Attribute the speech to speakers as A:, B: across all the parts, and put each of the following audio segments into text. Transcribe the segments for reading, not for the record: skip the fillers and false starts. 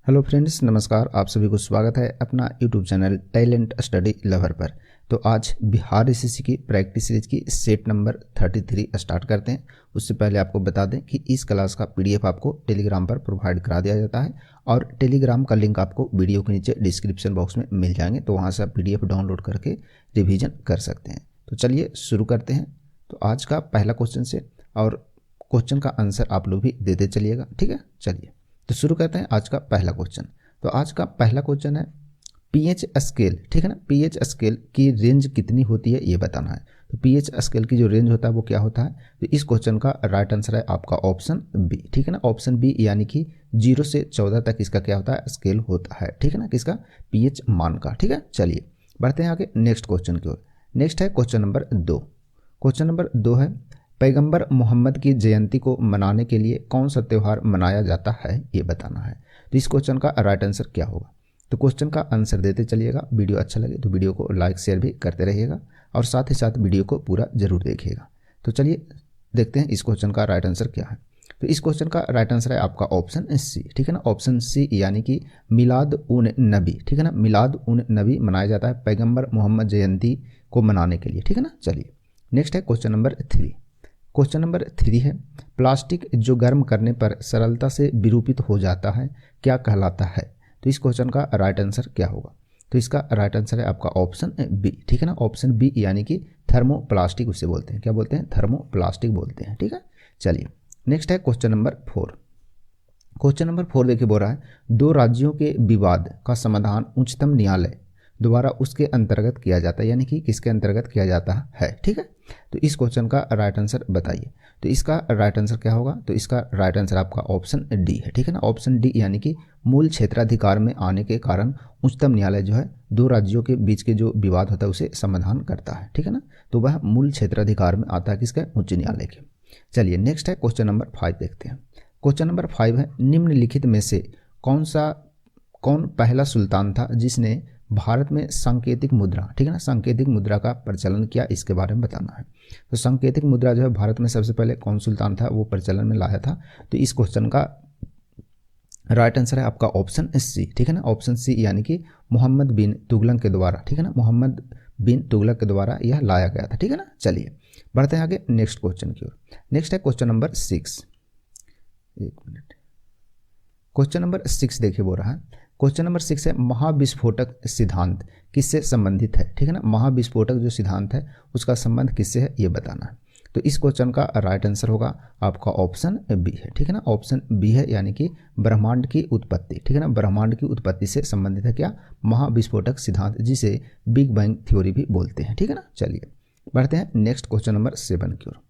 A: Hello friends, नमस्कार। आप सभी को स्वागत है अपना YouTube channel talent study lover पर। तो आज बिहार एसएससी की प्रैक्टिस सीरीज की सेट नंबर 33 स्टार्ट करते हैं। उससे पहले आपको बता दें कि इस क्लास का पीडीएफ आपको टेलीग्राम पर प्रोवाइड करा दिया जाता है और टेलीग्राम का लिंक आपको वीडियो के नीचे डिस्क्रिप्शन बॉक्स में मिल जाएंगे, तो वहाँ से आप पीडीएफ डाउनलोड करके रिविजन कर सकते हैं। तो चलिए शुरू करते हैं। तो आज का पहला क्वेश्चन से और क्वेश्चन का आंसर आप लोग भी देते चलिएगा, ठीक है। चलिए तो शुरू करते हैं आज का पहला क्वेश्चन। तो आज का पहला क्वेश्चन है पीएच स्केल, ठीक है ना। पीएच स्केल की रेंज कितनी होती है ये बताना है। तो पीएच स्केल की जो रेंज होता है वो क्या होता है। तो इस क्वेश्चन का राइट आंसर है आपका ऑप्शन बी, ठीक है ना। ऑप्शन बी यानी कि 0 से 14 तक इसका क्या होता है, स्केल होता है, ठीक है ना, किसका, पीएच मान का, ठीक है। चलिए बढ़ते हैं आगे नेक्स्ट क्वेश्चन की ओर। नेक्स्ट है क्वेश्चन नंबर 2। क्वेश्चन नंबर 2 है पैगंबर मोहम्मद की जयंती को मनाने के लिए कौन सा त्यौहार मनाया जाता है ये बताना है। तो इस क्वेश्चन का राइट आंसर क्या होगा। तो क्वेश्चन का आंसर देते चलिएगा। वीडियो अच्छा लगे तो वीडियो को लाइक शेयर भी करते रहिएगा और साथ ही साथ वीडियो को पूरा जरूर देखिएगा। तो चलिए देखते हैं इस क्वेश्चन का राइट आंसर क्या है। तो इस क्वेश्चन का राइट आंसर है आपका ऑप्शन सी, ठीक है ना। ऑप्शन सी यानी कि मिलाद उन नबी, ठीक है ना। मिलाद उन नबी मनाया जाता है पैगंबर मोहम्मद जयंती को मनाने के लिए, ठीक है ना। चलिए नेक्स्ट है क्वेश्चन नंबर 3। क्वेश्चन नंबर 3 है प्लास्टिक जो गर्म करने पर सरलता से विरूपित हो जाता है क्या कहलाता है। तो इस क्वेश्चन का राइट आंसर क्या होगा। तो इसका राइट आंसर है आपका ऑप्शन बी, ठीक है ना। ऑप्शन बी यानी कि थर्मोप्लास्टिक उसे बोलते हैं, क्या बोलते हैं, थर्मोप्लास्टिक बोलते हैं, ठीक है। चलिए नेक्स्ट है क्वेश्चन नंबर 4। क्वेश्चन नंबर 4 देखिए बोल रहा है 2 राज्यों के विवाद का समाधान उच्चतम न्यायालय दोबारा उसके अंतर्गत किया जाता है, यानी कि किसके अंतर्गत किया जाता है, ठीक है। तो इस क्वेश्चन का राइट आंसर बताइए। तो इसका राइट आंसर क्या होगा। तो इसका राइट आंसर आपका ऑप्शन डी है, ठीक है ना। ऑप्शन डी यानी कि मूल क्षेत्राधिकार में आने के कारण उच्चतम न्यायालय जो है 2 राज्यों के बीच के जो विवाद होता है उसे समाधान करता है, ठीक है ना। तो वह मूल क्षेत्राधिकार में आता है किसके, उच्च न्यायालय के। चलिए नेक्स्ट है क्वेश्चन नंबर 5 देखते हैं। क्वेश्चन नंबर 5 है निम्नलिखित में से कौन पहला सुल्तान था जिसने भारत में सांकेतिक मुद्रा, ठीक है ना, सांकेतिक मुद्रा का प्रचलन किया, इसके बारे में बताना है। तो सांकेतिक मुद्रा जो है भारत में सबसे पहले कौन सुल्तान था वो प्रचलन में लाया था। तो इस क्वेश्चन का राइट आंसर है आपका ऑप्शन सी, ठीक है ना। ऑप्शन सी यानी कि मोहम्मद बिन तुगलक के द्वारा, ठीक है ना, मोहम्मद बिन तुगलक के द्वारा यह लाया गया था, ठीक है ना। चलिए बढ़ते हैं आगे नेक्स्ट क्वेश्चन की ओर। नेक्स्ट है क्वेश्चन नंबर 6। एक मिनट, क्वेश्चन नंबर 6 देखिए बोल रहा है। क्वेश्चन नंबर 6 है महाविस्फोटक सिद्धांत किससे संबंधित है, ठीक है ना। महाविस्फोटक जो सिद्धांत है उसका संबंध किससे है ये बताना है। तो इस क्वेश्चन का राइट आंसर होगा आपका ऑप्शन बी है, ठीक है ना। ऑप्शन बी है यानी कि ब्रह्मांड की उत्पत्ति, ठीक है ना। ब्रह्मांड की उत्पत्ति से संबंधित है क्या, महाविस्फोटक सिद्धांत, जिसे बिग बैंग थ्योरी भी बोलते हैं, ठीक है ना। चलिए बढ़ते हैं नेक्स्ट क्वेश्चन नंबर 7 की ओर।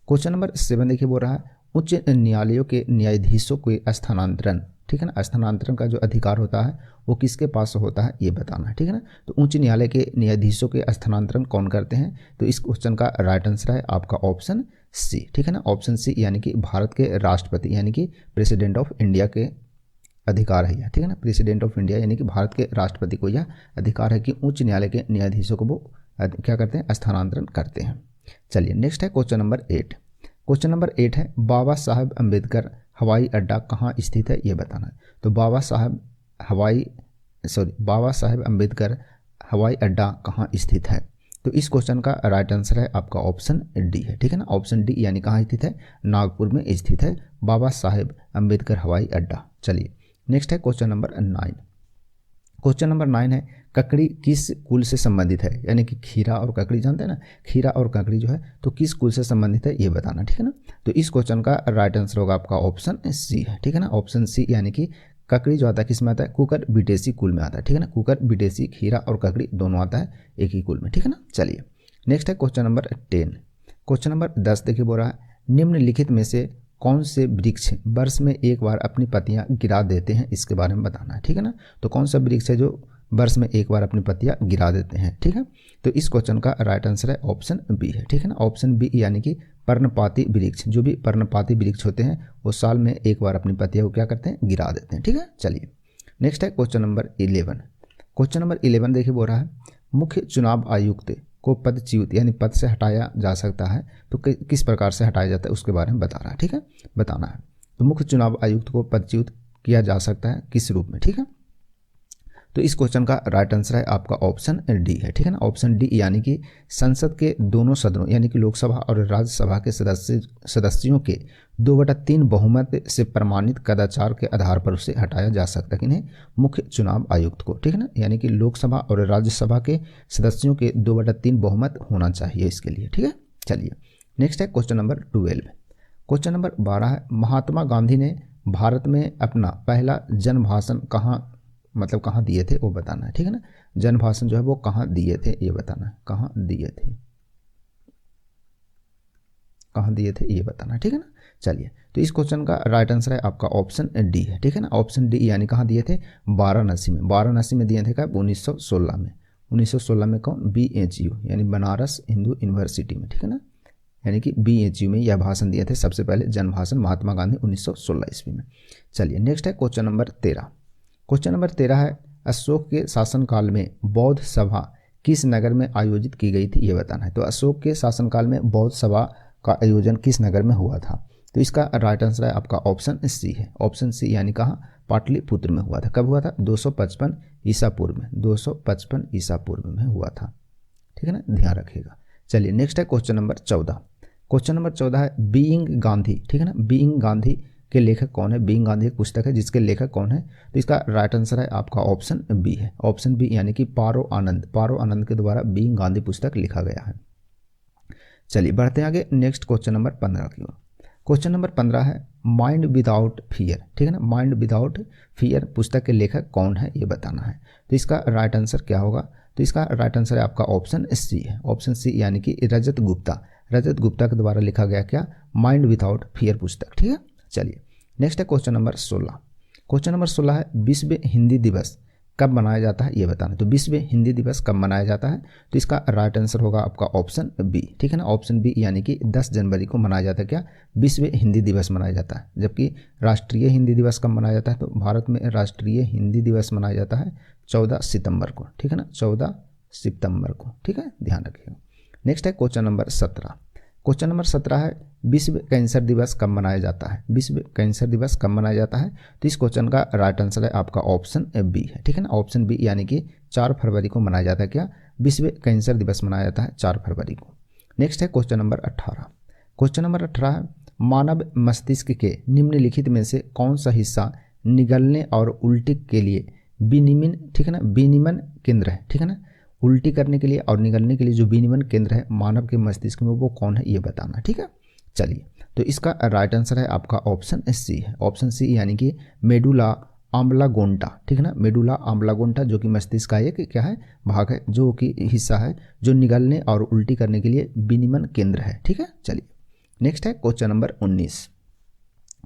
A: क्वेश्चन नंबर 7 देखिए बोल रहा है उच्च न्यायालयों के न्यायाधीशों के स्थानांतरण, ठीक है ना, स्थानांतरण का जो अधिकार होता है वो किसके पास होता है ये बताना है, ठीक है ना। तो उच्च न्यायालय के न्यायाधीशों के स्थानांतरण कौन करते हैं। तो इस क्वेश्चन का राइट आंसर है आपका ऑप्शन सी, ठीक है ना। ऑप्शन सी यानी कि भारत के राष्ट्रपति यानी कि प्रेसिडेंट ऑफ इंडिया के अधिकार है यह, ठीक है ना। प्रेसिडेंट ऑफ इंडिया यानी कि भारत के राष्ट्रपति को यह अधिकार है कि उच्च न्यायालय के न्यायाधीशों को वो क्या करते हैं, स्थानांतरण करते हैं। चलिए नेक्स्ट है क्वेश्चन नंबर 8। क्वेश्चन नंबर 8 है बाबा साहब अम्बेडकर हवाई अड्डा कहाँ स्थित है ये बताना है। तो बाबा साहब अम्बेडकर हवाई अड्डा कहाँ स्थित है। तो इस क्वेश्चन का राइट आंसर है आपका ऑप्शन डी है, ठीक है ना। ऑप्शन डी यानी कहाँ स्थित है, नागपुर में स्थित है बाबा साहेब अम्बेडकर हवाई अड्डा। चलिए नेक्स्ट है क्वेश्चन नंबर 9। क्वेश्चन नंबर 9 है ककड़ी किस कुल से संबंधित है, यानी कि खीरा और ककड़ी जानते हैं ना, खीरा और ककड़ी जो है तो किस कुल से संबंधित है ये बताना, ठीक है ना। तो इस क्वेश्चन का राइट आंसर होगा आपका ऑप्शन सी है, ठीक है ना। ऑप्शन सी यानी कि ककड़ी जो आता है किस में आता है, कुकर बिटेसी कुल में आता है, ठीक है ना। कुकर बिटेसी, खीरा और ककड़ी दोनों आता है एक ही कुल में, ठीक है ना। चलिए नेक्स्ट है क्वेश्चन नंबर 10। क्वेश्चन नंबर 10 देखिए बोल रहा है निम्नलिखित में से कौन से वृक्ष वर्ष में एक बार अपनी पत्तियां गिरा देते हैं, इसके बारे में बताना है, ठीक है ना। तो कौन सा वृक्ष है जो वर्ष में एक बार अपनी पत्तियां गिरा देते हैं, ठीक है। तो इस क्वेश्चन का राइट आंसर है ऑप्शन बी है, ठीक है ना। ऑप्शन बी यानी कि पर्णपाती वृक्ष, जो भी पर्णपाती वृक्ष होते हैं वो साल में एक बार अपनी पत्तियां को क्या करते हैं, गिरा देते हैं, ठीक है। चलिए नेक्स्ट है क्वेश्चन नंबर 11। क्वेश्चन नंबर 11 देखिए बोल रहा है मुख्य चुनाव आयुक्त को पदच्युत यानी पद से हटाया जा सकता है, तो किस प्रकार से हटाया जाता है उसके बारे में बता रहा है, ठीक है, बताना है। तो मुख्य चुनाव आयुक्त को पदच्युत किया जा सकता है, किस रूप में, ठीक है। तो इस क्वेश्चन का राइट आंसर है आपका ऑप्शन डी है, ठीक है ना, ऑप्शन डी, यानी कि संसद के दोनों सदनों यानी कि लोकसभा और राज्यसभा के सदस्यों के 2/3 बहुमत से प्रमाणित कदाचार के आधार पर उसे हटाया जा सकता है, किन्हें, मुख्य चुनाव आयुक्त को, ठीक है ना, यानी कि लोकसभा और राज्यसभा के सदस्यों के 2/3 बहुमत होना चाहिए इसके लिए, ठीक है। चलिए नेक्स्ट है क्वेश्चन नंबर 12। क्वेश्चन नंबर 12 है, महात्मा गांधी ने भारत में अपना पहला जन भाषण कहाँ दिए थे वो बताना है, ठीक है ना, जन भाषण जो है वो कहाँ दिए थे ये बताना है, कहाँ दिए थे ये बताना है, ठीक है ना। चलिए तो इस क्वेश्चन का राइट आंसर है आपका ऑप्शन डी है, ठीक है ना, ऑप्शन डी, यानी कहाँ दिए थे, वाराणसी में दिए थे कब, 1916 में। 1916 में कौन, BHU यानी बनारस हिंदू यूनिवर्सिटी में, ठीक है ना, यानी कि BHU में यह भाषण दिए थे सबसे पहले जन भाषण महात्मा गांधी 1916 ईस्वी में। चलिए नेक्स्ट है क्वेश्चन नंबर 13। क्वेश्चन नंबर 13 है, अशोक के शासनकाल में बौद्ध सभा किस नगर में आयोजित की गई थी ये बताना है। तो अशोक के शासनकाल में बौद्ध सभा का आयोजन किस नगर में हुआ था। तो इसका राइट आंसर है आपका ऑप्शन सी है, ऑप्शन सी, यानी कहाँ, पाटलिपुत्र में हुआ था। कब हुआ था, 255 ईसा पूर्व में, 255 ईसा पूर्व में हुआ था, ठीक है ना, ध्यान रखिएगा। चलिए नेक्स्ट है क्वेश्चन नंबर 14। क्वेश्चन नंबर 14 है, बीइंग गांधी, ठीक है ना, बीइंग गांधी के लेखक कौन है। बीइंग गांधी एक पुस्तक है जिसके लेखक कौन है। तो इसका राइट आंसर है आपका ऑप्शन बी है, ऑप्शन बी, यानी कि पारो आनंद के द्वारा बीइंग गांधी पुस्तक लिखा गया है। चलिए बढ़ते हैं आगे, नेक्स्ट क्वेश्चन नंबर 15 की ओर। क्वेश्चन नंबर 15 है, माइंड विदाउट फियर, ठीक है ना, माइंड विदाउट फियर पुस्तक के लेखक कौन है ये बताना है। तो इसका राइट आंसर क्या होगा। तो इसका राइट आंसर है आपका ऑप्शन सी है, ऑप्शन सी, यानी कि रजत गुप्ता के द्वारा लिखा गया क्या, माइंड विदाउट फियर पुस्तक, ठीक है। चलिए नेक्स्ट है क्वेश्चन नंबर 16। क्वेश्चन नंबर 16 है, विश्व हिंदी दिवस कब मनाया जाता है ये बताना। तो विश्व हिंदी दिवस कब मनाया जाता है। तो इसका राइट आंसर होगा आपका ऑप्शन बी, ठीक है ना, ऑप्शन बी, यानी कि 10 जनवरी को मनाया जाता है क्या, विश्व हिंदी दिवस मनाया जाता है। जबकि राष्ट्रीय हिंदी दिवस कब मनाया जाता है। तो भारत में राष्ट्रीय हिंदी दिवस मनाया जाता है 14 सितंबर को, ठीक है ना, 14 सितंबर को, ठीक है, ध्यान रखिएगा। नेक्स्ट है क्वेश्चन नंबर 17। क्वेश्चन नंबर 17 है, विश्व कैंसर दिवस कब मनाया जाता है। विश्व कैंसर दिवस कब मनाया जाता है। तो इस क्वेश्चन का राइट आंसर है आपका ऑप्शन बी है, ठीक है ना, ऑप्शन बी, यानी कि 4 फरवरी को मनाया जाता है क्या, विश्व कैंसर दिवस मनाया जाता है 4 फरवरी को। नेक्स्ट है क्वेश्चन नंबर 18। क्वेश्चन नंबर 18 है, मानव मस्तिष्क के निम्नलिखित में से कौन सा हिस्सा निगलने और उल्टी के लिए विनिमन, ठीक है ना, विनिमन केंद्र है, ठीक है ना, उल्टी करने के लिए और निगलने के लिए जो विनिमन केंद्र है मानव के मस्तिष्क में वो कौन है ये बताना, ठीक है। चलिए तो इसका राइट आंसर है आपका ऑप्शन सी है, ऑप्शन सी, यानी कि मेडुला ऑब्लांगेटा, ठीक है ना, मेडुला ऑब्लांगेटा, जो कि मस्तिष्क का एक क्या है, भाग है, जो कि हिस्सा है जो निगलने और उल्टी करने के लिए विनिमन केंद्र है, ठीक है। चलिए नेक्स्ट है क्वेश्चन नंबर 19।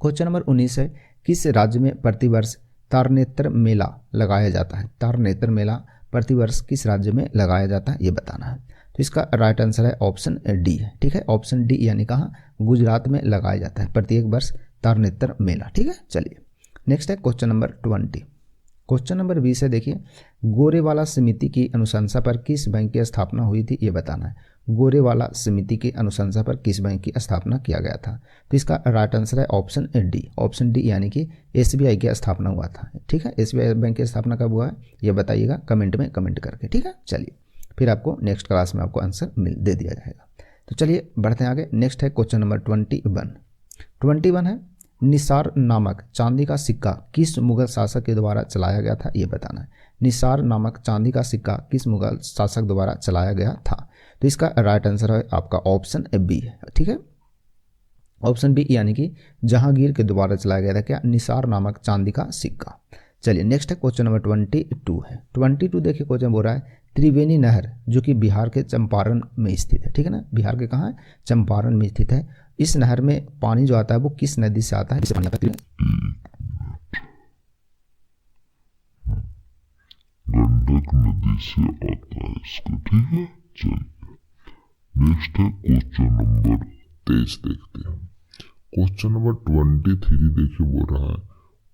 A: क्वेश्चन नंबर 19 है, किस राज्य में प्रतिवर्ष तारनेत्र मेला लगाया जाता है। तारनेत्र मेला प्रतिवर्ष किस राज्य में लगाया जाता है ये बताना है। तो इसका राइट आंसर है ऑप्शन डी है, ठीक है, ऑप्शन डी, यानी कहाँ, गुजरात में लगाया जाता है प्रत्येक वर्ष तारनेत्र मेला, ठीक है। चलिए नेक्स्ट है क्वेश्चन नंबर 20। क्वेश्चन नंबर 20 है, देखिए, गोरेवाला समिति की अनुशंसा पर किस बैंक की स्थापना हुई थी ये बताना है। गोरेवाला समिति की अनुशंसा पर किस बैंक की स्थापना किया गया था। तो इसका राइट आंसर है ऑप्शन डी, ऑप्शन डी, यानी कि SBI की स्थापना हुआ था, ठीक है। SBI बैंक की स्थापना कब हुआ है ये बताइएगा कमेंट में कमेंट करके, ठीक है। चलिए फिर आपको नेक्स्ट क्लास में आपको आंसर दे दिया जाएगा। तो चलिए बढ़ते हैं आगे, नेक्स्ट है क्वेश्चन नंबर 21 है, निसार नामक चांदी का सिक्का किस मुगल शासक के द्वारा चलाया गया था ये बताना है। निसार नामक चांदी का सिक्का किस मुगल शासक द्वारा चलाया गया था। तो इसका राइट आंसर है आपका ऑप्शन बी है, ठीक है, ऑप्शन बी, यानी कि जहांगीर के द्वारा चलाया गया था क्या, निसार नामक चांदी का सिक्का। चलिए नेक्स्ट है क्वेश्चन नंबर 22 है। 22 देखिए क्वेश्चन बोल रहा है, त्रिवेणी नहर जो कि बिहार के चंपारण में स्थित है, ठीक है ना, बिहार के कहाँ है, चंपारण में स्थित है। इस नहर में पानी जो आता है वो किस नदी से आता है, जिससे पानी आता है,
B: गंडक नदी से आता है इसको, ठीक है। चलिए नेक्स्ट है क्वेश्चन नंबर 23 देखते हैं। क्वेश्चन नंबर 23 देखिए बोल रहा है,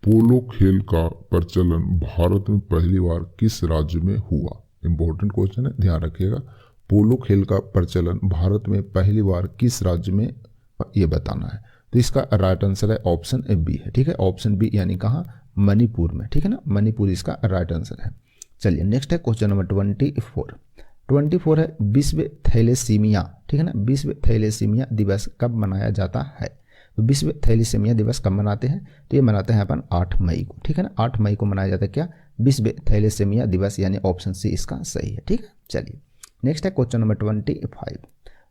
B: पोलो खेल का प्रचलन भारत में पहली बार किस राज्य में हुआ। इंपॉर्टेंट क्वेश्चन है, ध्यान रखिएगा। पोलो खेल का प्रचलन भारत में पहली बार किस राज्य में ये बताना है। तो
A: तो इसका राइट आंसर है ऑप्शन बी है, ठीक है। ऑप्शन बी यानी कहाँ, मणिपुर में, ठीक है ना, मणिपुर इसका राइट आंसर है। चलिए नेक्स्ट है क्वेश्चन नंबर 24 है विश्व थैलेसीमिया, ठीक है ना, विश्व थैलेसीमिया दिवस कब मनाया जाता है। तो विश्व थैलेसीमिया दिवस कब मनाते हैं, तो ये मनाते हैं अपन 8 मई को, ठीक है ना, 8 मई को मनाया जाता है क्या, विश्व थैलेसीमिया दिवस, यानी ऑप्शन सी इसका सही है, ठीक है। चलिए नेक्स्ट है क्वेश्चन नंबर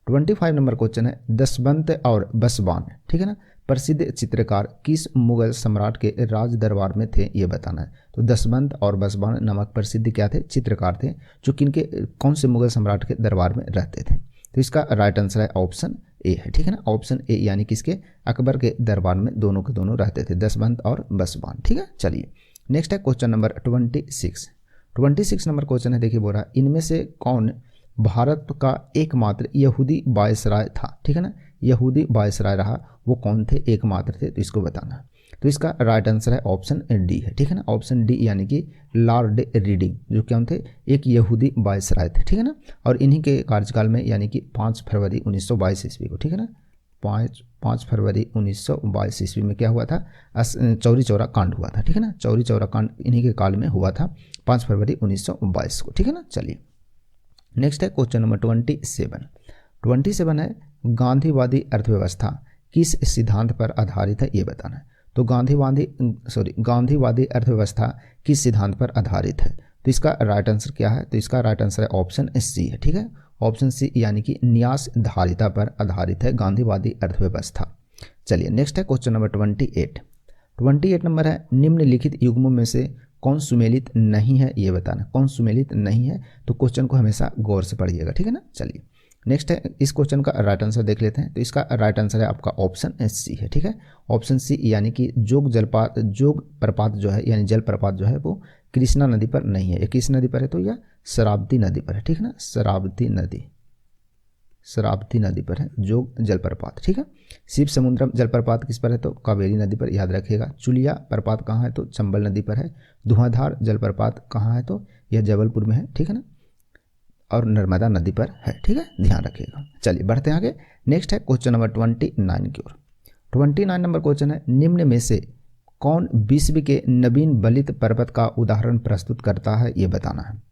A: 25 नंबर क्वेश्चन है दशवंत और बसवान, ठीक है ना, प्रसिद्ध चित्रकार किस मुगल सम्राट के राज दरबार में थे, ये बताना है। तो दशवंत और बसवान नामक प्रसिद्ध क्या थे, चित्रकार थे, जो किनके कौन से मुगल सम्राट के दरबार में रहते थे। तो इसका राइट आंसर है ऑप्शन ए है, ठीक है ना, ऑप्शन ए यानी किसके, अकबर के दरबार में दोनों के दोनों रहते थे, दशवंत और बसवान, ठीक है। चलिए नेक्स्ट है क्वेश्चन नंबर 26 नंबर क्वेश्चन है, देखिए बोल रहा है इनमें से कौन भारत का एकमात्र यहूदी वायसराय था, ठीक है ना, यहूदी वायसराय रहा, वो कौन थे, एकमात्र थे, तो इसको बताना है। तो इसका राइट आंसर है ऑप्शन डी है, ठीक है ना, ऑप्शन डी यानी कि लॉर्ड रीडिंग, जो कौन थे, एक यहूदी वायसराय थे, ठीक है ना, और इन्हीं के कार्यकाल में यानी कि 5 फरवरी 1922 ईस्वी को, ठीक है ना, 5 फरवरी 1922 ईस्वी में क्या हुआ था, चौरी चौरा कांड हुआ था, ठीक है ना, चौरी चौरा कांड इन्हीं के काल में हुआ था 5 फरवरी 1922 को, ठीक है ना। चलिए नेक्स्ट है क्वेश्चन नंबर 27 है गांधीवादी अर्थव्यवस्था किस सिद्धांत पर आधारित है, ये बताना है। तो गांधीवादी अर्थव्यवस्था किस सिद्धांत पर आधारित है, तो इसका राइट आंसर क्या है, तो इसका राइट आंसर है ऑप्शन सी है, ठीक है, ऑप्शन सी यानी कि न्यास धारिता पर आधारित है गांधीवादी अर्थव्यवस्था। चलिए नेक्स्ट है क्वेश्चन नंबर 28 नंबर है निम्नलिखित युग्मों में से कौन सुमेलित नहीं है, ये बताना, कौन सुमेलित नहीं है, तो क्वेश्चन को हमेशा गौर से पढ़िएगा, ठीक है ना। चलिए नेक्स्ट है इस क्वेश्चन का राइट आंसर देख लेते हैं। तो इसका राइट आंसर है आपका ऑप्शन सी है, ठीक है, ऑप्शन सी यानी कि जोग प्रपात जो है, यानी जलप्रपात जो है वो कृष्णा नदी पर नहीं है, ये किस नदी पर है, तो यह शरावती नदी पर है, ठीक है ना, शरावती नदी पर है जोग जलप्रपात, ठीक है। शिव समुद्रम जलप्रपात किस पर है, तो कावेरी नदी पर, याद रखिएगा। चुलिया प्रपात कहाँ है, तो चंबल नदी पर है। धुआंधार जलप्रपात कहाँ है, तो यह जबलपुर में है, ठीक है ना, और नर्मदा नदी पर है, ठीक है, ध्यान रखिएगा। चलिए बढ़ते हैं आगे। नेक्स्ट है क्वेश्चन नंबर 29 की ओर। 29 नंबर क्वेश्चन है निम्न में से कौन विश्व के नवीन बलित पर्वत का उदाहरण प्रस्तुत करता है, ये बताना है।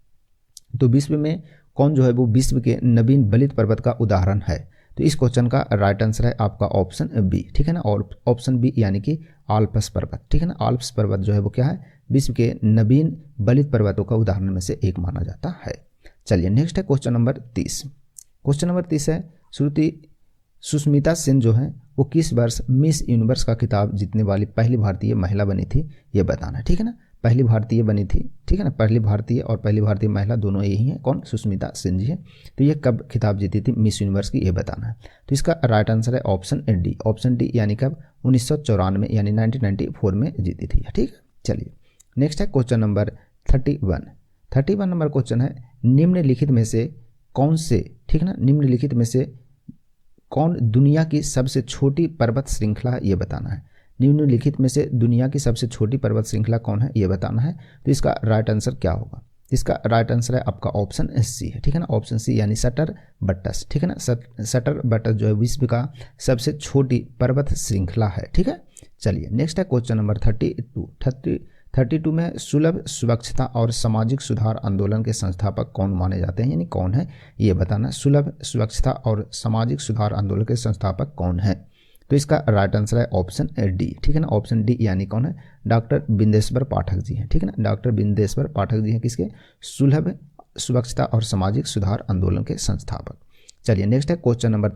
A: तो विश्व में कौन जो है वो विश्व के नवीन बलित पर्वत का उदाहरण है, तो इस क्वेश्चन का राइट आंसर है आपका ऑप्शन बी, ठीक है ना, और ऑप्शन बी यानी कि आल्प्स पर्वत, ठीक है ना, आल्प्स पर्वत जो है वो क्या है, विश्व के नवीन बलित पर्वतों का उदाहरण में से एक माना जाता है। चलिए नेक्स्ट है क्वेश्चन नंबर 30 है सुष्मिता सेन जो है वो किस वर्ष मिस यूनिवर्स का खिताब जीतने वाली पहली भारतीय महिला बनी थी, ये बताना है, ठीक है ना, पहली भारतीय बनी थी, ठीक है ना, पहली भारतीय और पहली भारतीय महिला दोनों यही हैं, कौन, सुष्मिता सेन जी है। तो ये कब खिताब जीती थी मिस यूनिवर्स की, ये बताना है। तो इसका राइट आंसर है ऑप्शन डी यानी कब, 1994 यानी 1994 में जीती थी, ठीक है। चलिए नेक्स्ट है क्वेश्चन नंबर 31 नंबर क्वेश्चन है निम्नलिखित में से कौन से, ठीक है ना, निम्नलिखित में से कौन दुनिया की सबसे छोटी पर्वत श्रृंखला है, ये बताना है। निम्नलिखित में से दुनिया की सबसे छोटी पर्वत श्रृंखला कौन है, ये बताना है। तो इसका राइट आंसर क्या होगा, इसका राइट आंसर है आपका ऑप्शन सी है, ठीक है ना, ऑप्शन सी यानी सटर बट्टस, ठीक है ना, सटर बट्टस जो है विश्व का सबसे छोटी पर्वत श्रृंखला है, ठीक है। चलिए नेक्स्ट है क्वेश्चन नंबर 32 में सुलभ स्वच्छता और सामाजिक सुधार आंदोलन के संस्थापक कौन माने जाते हैं, यानी कौन है, ये बताना। सुलभ स्वच्छता और सामाजिक सुधार आंदोलन के संस्थापक कौन है, तो इसका राइट आंसर है ऑप्शन डी, ठीक है ना, ऑप्शन डी यानी कौन है, डॉक्टर बिंदेश्वर पाठक जी हैं, ठीक है ना, डॉक्टर बिंदेश्वर पाठक जी हैं किसके, सुलभ स्वच्छता और सामाजिक सुधार आंदोलन के संस्थापक। चलिए नेक्स्ट है क्वेश्चन नंबर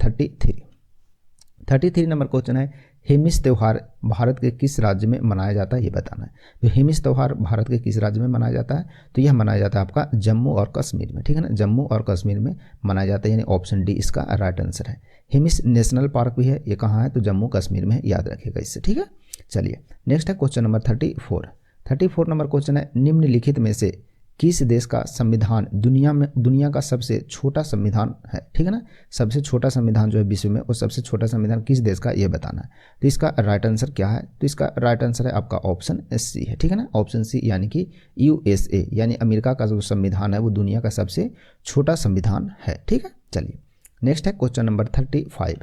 A: 33 नंबर क्वेश्चन है हेमिस त्यौहार भारत के किस राज्य में मनाया जाता है, ये बताना है। तो हेमिस त्यौहार भारत के किस राज्य में मनाया जाता है, तो यह मनाया जाता है आपका जम्मू और कश्मीर में, ठीक है ना, जम्मू और कश्मीर में मनाया जाता है, यानी ऑप्शन डी इसका राइट आंसर है। हेमिस नेशनल पार्क भी है, ये कहाँ है, तो जम्मू कश्मीर में है, याद रखिएगा इससे, ठीक है। चलिए नेक्स्ट है क्वेश्चन नंबर 34 नंबर क्वेश्चन है निम्नलिखित में से किस देश का संविधान दुनिया का सबसे छोटा संविधान है, ठीक है ना, सबसे छोटा संविधान जो है विश्व में, वो सबसे छोटा संविधान किस देश का, ये बताना है। तो इसका राइट आंसर क्या है, तो इसका राइट आंसर है आपका ऑप्शन सी है, ठीक है ना, ऑप्शन सी यानी कि USA यानी अमेरिका का जो संविधान है वो दुनिया का सबसे छोटा संविधान है, ठीक है। चलिए नेक्स्ट है क्वेश्चन नंबर 35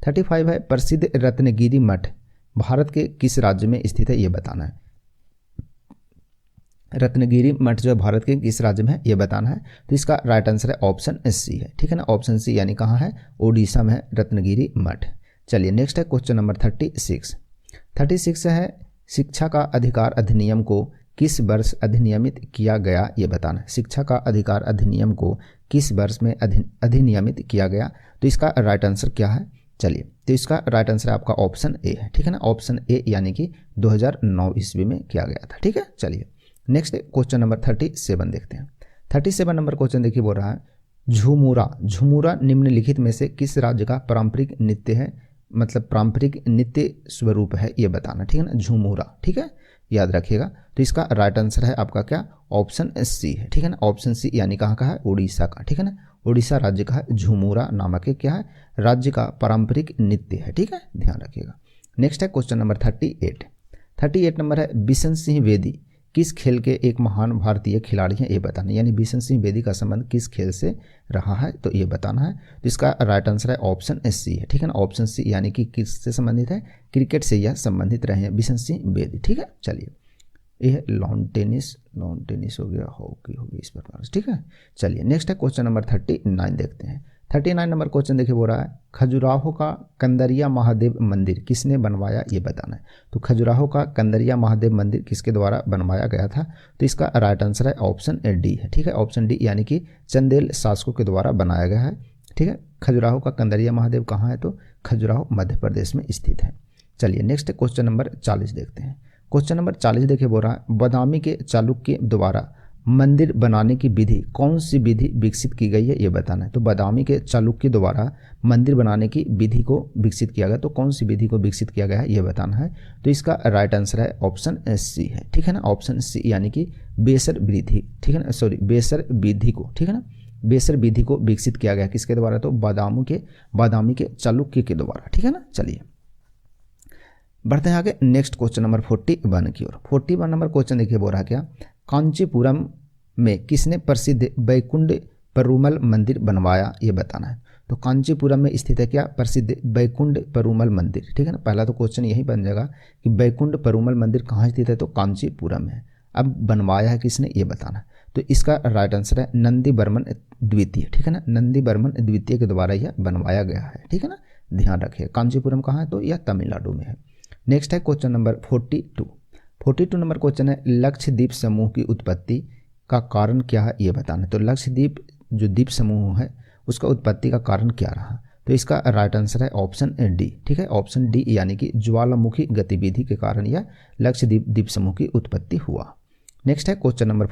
A: 35 है प्रसिद्ध रत्नगिरी मठ भारत के किस राज्य में स्थित है, ये बताना है। रत्नगिरी मठ जो है भारत के किस राज्य में है, ये बताना है। तो इसका राइट आंसर है ऑप्शन सी है, ठीक है ना। ऑप्शन सी यानी कहाँ है, ओडिशा में है रत्नगिरी मठ। चलिए नेक्स्ट है क्वेश्चन नंबर 36 है शिक्षा का अधिकार अधिनियम को किस वर्ष अधिनियमित किया गया, ये बताना है। शिक्षा का अधिकार अधिनियम को किस वर्ष में अधिनियमित किया गया, तो इसका राइट आंसर क्या है। चलिए तो इसका राइट आंसर आपका ऑप्शन ए है, ठीक है ना। ऑप्शन ए यानी कि 2009 ईस्वी में किया गया था, ठीक है। चलिए नेक्स्ट क्वेश्चन नंबर 37 देखते हैं। 37 नंबर क्वेश्चन देखिए बोल रहा है झुमुरा निम्नलिखित में से किस राज्य का पारंपरिक नृत्य है, मतलब पारंपरिक नृत्य स्वरूप है, ये बताना, ठीक है ना। झुमुरा, ठीक है, याद रखिएगा। तो इसका राइट आंसर है आपका क्या, ऑप्शन सी है, ठीक है ना। ऑप्शन सी यानी कहाँ का है, उड़ीसा का, ठीक है ना। उड़ीसा राज्य का है झुमुरा नामक के क्या है, राज्य का पारंपरिक नृत्य है, ठीक है, ध्यान रखिएगा। नेक्स्ट है क्वेश्चन नंबर 38 नंबर है बिशन सिंह बेदी किस खेल के एक महान भारतीय खिलाड़ी हैं, ये बताना, यानी बिशन सिंह बेदी का संबंध किस खेल से रहा है, तो ये बताना है। तो इसका राइट आंसर है ऑप्शन सी है, ठीक है ना। ऑप्शन सी यानी कि किससे संबंधित है, क्रिकेट से यह संबंधित रहे हैं बिशन सिंह बेदी, ठीक है। चलिए ये है लॉन टेनिस हो गया, हॉकी हो गई, इस प्रकार से, ठीक है। चलिए नेक्स्ट है क्वेश्चन नंबर 39 देखते हैं। 39 नंबर क्वेश्चन देखिए बोल रहा है खजुराहो का कंदरिया महादेव मंदिर किसने बनवाया, ये बताना है। तो खजुराहो का कंदरिया महादेव मंदिर किसके द्वारा बनवाया गया था, तो इसका राइट आंसर है ऑप्शन डी है, ठीक है। ऑप्शन डी यानी कि चंदेल शासकों के द्वारा बनाया गया है, ठीक है। खजुराहो का कंदरिया महादेव कहाँ है, तो खजुराहो मध्य प्रदेश में स्थित है। चलिए नेक्स्ट क्वेश्चन नंबर 40 देखते हैं। क्वेश्चन नंबर 40 देखिए बोल रहा है बादामी के चालुक्य द्वारा मंदिर बनाने की विधि, कौन सी विधि विकसित की गई है, ये बताना है। तो बादामी के चालुक्य द्वारा मंदिर बनाने की विधि को विकसित किया गया, तो कौन सी विधि को विकसित किया गया है, ये बताना है। तो इसका राइट आंसर है ऑप्शन सी है, ठीक है ना। ऑप्शन सी यानी कि बेसर विधि, ठीक है ना, सॉरी बेसर विधि को, ठीक है ना। बेसर विधि को विकसित किया गया किसके द्वारा, तो बादामी के चालुक्य के द्वारा, ठीक है ना। चलिए बढ़ते हैं आगे नेक्स्ट क्वेश्चन नंबर 41 की ओर। 41 नंबर क्वेश्चन देखिए बोल रहा है क्या, कांचीपुरम में किसने प्रसिद्ध वैकुंठ पेरुमल मंदिर बनवाया, ये बताना है। तो कांचीपुरम में स्थित है क्या, प्रसिद्ध वैकुंठ पेरुमल मंदिर, ठीक है ना। पहला तो क्वेश्चन यही बन जाएगा कि वैकुंठ पेरुमल मंदिर कहाँ स्थित है, तो कांचीपुरम है। अब बनवाया है किसने, ये बताना है। तो इसका राइट आंसर है नंदी वर्मन द्वितीय, ठीक है ना। नंदी वर्मन द्वितीय के द्वारा यह बनवाया गया है, ठीक है ना, ध्यान रखिए। कांचीपुरम कहाँ है, तो यह तमिलनाडु में है। नेक्स्ट है क्वेश्चन नंबर 42 नंबर क्वेश्चन है लक्षद्वीप समूह की उत्पत्ति का कारण क्या है, ये बताना है। तो लक्षद्वीप जो द्वीप समूह है उसका उत्पत्ति का कारण क्या रहा, तो इसका राइट आंसर है ऑप्शन डी, ठीक है। ऑप्शन डी यानी कि ज्वालामुखी गतिविधि के कारण यह लक्षद्वीप द्वीप समूह की उत्पत्ति हुआ। नेक्स्ट है क्वेश्चन नंबर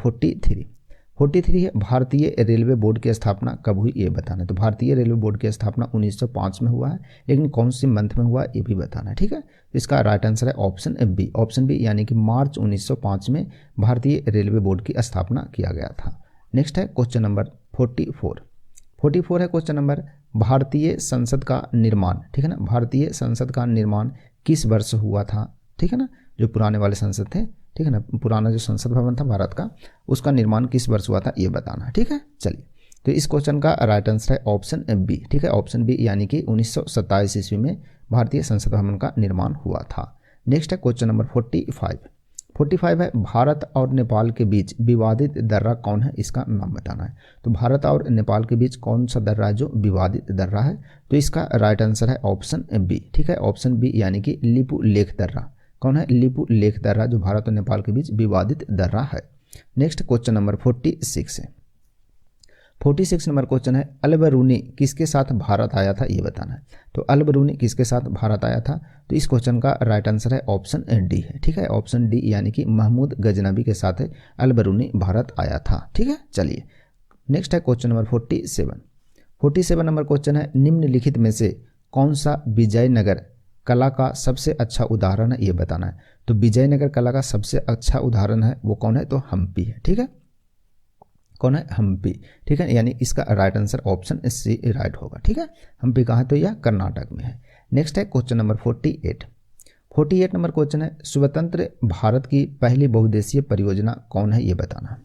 A: 43 है भारतीय रेलवे बोर्ड की स्थापना कब हुई, ये बताना है। तो भारतीय रेलवे बोर्ड की स्थापना 1905 में हुआ है, लेकिन कौन सी मंथ में हुआ, ये भी बताना है, ठीक है। इसका राइट आंसर है ऑप्शन बी यानी कि मार्च 1905 में भारतीय रेलवे बोर्ड की स्थापना किया गया था। नेक्स्ट है क्वेश्चन नंबर 44 है क्वेश्चन नंबर भारतीय संसद का निर्माण, ठीक है ना। भारतीय संसद का निर्माण किस वर्ष हुआ था, ठीक है ना। जो पुराने वाले संसद थे, ठीक है ना, पुराना जो संसद भवन था भारत का, उसका निर्माण किस वर्ष हुआ था, ये बताना है, ठीक है। चलिए तो इस क्वेश्चन का राइट आंसर है ऑप्शन बी, ठीक है। ऑप्शन बी यानी कि 1927 ईस्वी में भारतीय संसद भवन का निर्माण हुआ था। नेक्स्ट है क्वेश्चन नंबर 45 है भारत और नेपाल के बीच विवादित दर्रा कौन है, इसका नाम बताना है। तो भारत और नेपाल के बीच कौन सा दर्रा है जो विवादित दर्रा है, तो इसका राइट आंसर है ऑप्शन बी, ठीक है। ऑप्शन बी यानी कि लिपु लेख दर्रा, कौन है, लिपु लेख दर्रा जो भारत और नेपाल के बीच विवादित दर्रा है। नेक्स्ट क्वेश्चन नंबर 46 है। 46 नंबर क्वेश्चन है अलबरूनी किसके साथ भारत आया था, ये बताना है। तो अलबरूनी किसके साथ भारत आया था, तो इस क्वेश्चन का राइट आंसर है ऑप्शन डी है, ठीक है। ऑप्शन डी यानी कि महमूद गजनबी के साथ अलबरूनी भारत आया था, ठीक है। चलिए नेक्स्ट है क्वेश्चन नंबर 47 नंबर क्वेश्चन है निम्नलिखित में से कौन सा विजयनगर कला का सबसे अच्छा उदाहरण है, ये बताना है। तो विजयनगर कला का सबसे अच्छा उदाहरण है वो कौन है, तो हम्पी है, ठीक है। कौन है, हम्पी, ठीक है। यानी इसका right answer option C right होगा, ठीक है। हम्पी कहाँ है, तो यह कर्नाटक में है। नेक्स्ट है क्वेश्चन नंबर 48 नंबर क्वेश्चन है स्वतंत्र भारत की पहली बहुउद्देशीय परियोजना कौन है, ये बताना है।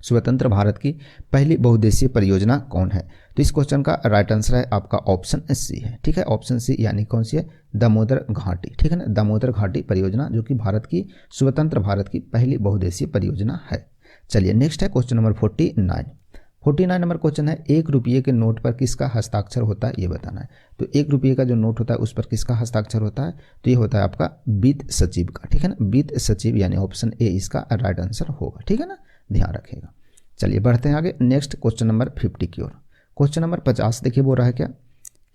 A: स्वतंत्र भारत की पहली बहुउद्देशीय परियोजना कौन है? तो इस क्वेश्चन का राइट आंसर है आपका ऑप्शन सी है। ठीक है, ऑप्शन सी यानी कौन सी है? दामोदर घाटी। ठीक है ना, दामोदर घाटी परियोजना जो कि भारत की स्वतंत्र भारत की पहली बहुउद्देशीय परियोजना है। चलिए नेक्स्ट है क्वेश्चन नंबर 49 नंबर क्वेश्चन है, 1 रुपये के नोट पर किसका हस्ताक्षर होता है ये बताना है। तो 1 रुपये का जो नोट होता है उस पर किसका हस्ताक्षर होता है? तो ये होता है आपका वित्त सचिव का। ठीक है ना, वित्त सचिव यानी ऑप्शन ए इसका राइट आंसर होगा। ठीक है ना, ध्यान रखिएगा। चलिए बढ़ते हैं आगे, नेक्स्ट क्वेश्चन नंबर 50 की ओर। क्वेश्चन नंबर 50 देखिए बोल रहा है क्या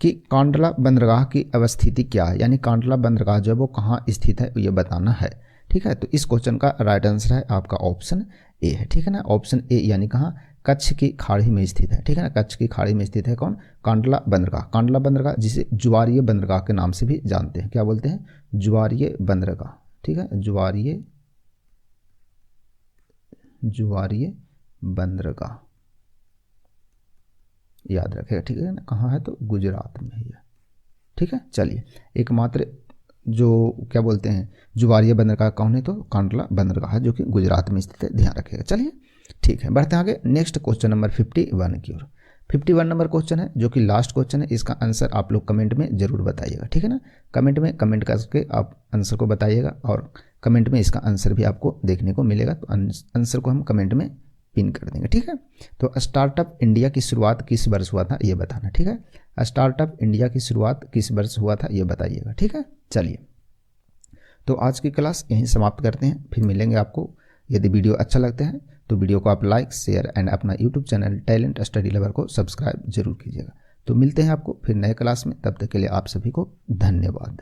A: कि कांडला बंदरगाह की अवस्थिति क्या है, यानी कांडला बंदरगाह जो है वो कहाँ स्थित है ये बताना है। ठीक है, तो इस क्वेश्चन का राइट आंसर है आपका ऑप्शन ए है। ठीक है ना, ऑप्शन ए यानी कहाँ? कच्छ की खाड़ी में स्थित है। ठीक है ना, कच्छ की खाड़ी में स्थित है कौन? कांडला बंदरगाह। कांडला बंदरगाह जिसे ज्वारीय बंदरगाह के नाम से भी जानते हैं, क्या बोलते हैं? ज्वारीय बंदरगाह। ठीक है, ज्वारीय बंदरगाह याद रखेगा। ठीक है ना, कहाँ है? तो गुजरात में है। ठीक है, चलिए एकमात्र जो क्या बोलते हैं ज्वारीय बंदरगाह कौन है? तो कांडला बंदरगाह है जो कि गुजरात में स्थित है, ध्यान रखिएगा। चलिए ठीक है, बढ़ते हैं आगे, नेक्स्ट क्वेश्चन नंबर 51 की ओर। 51 नंबर क्वेश्चन है जो कि लास्ट क्वेश्चन है, इसका आंसर आप लोग कमेंट में जरूर बताइएगा। ठीक है ना, कमेंट करके आप आंसर को बताइएगा और कमेंट में इसका आंसर भी आपको देखने को मिलेगा, तो आंसर को हम कमेंट में पिन कर देंगे। ठीक है, तो स्टार्टअप इंडिया की शुरुआत किस वर्ष हुआ था ये बताना। ठीक है, स्टार्टअप इंडिया की शुरुआत किस वर्ष हुआ था ये बताइएगा। ठीक है, चलिए तो आज की क्लास यहीं समाप्त करते हैं, फिर मिलेंगे आपको। यदि वीडियो अच्छा लगता है तो वीडियो को आप लाइक शेयर एंड अपना YouTube channel talent study lover को सब्सक्राइब जरूर कीजिएगा। तो मिलते हैं आपको फिर नए क्लास में, तब तक के लिए आप सभी को धन्यवाद।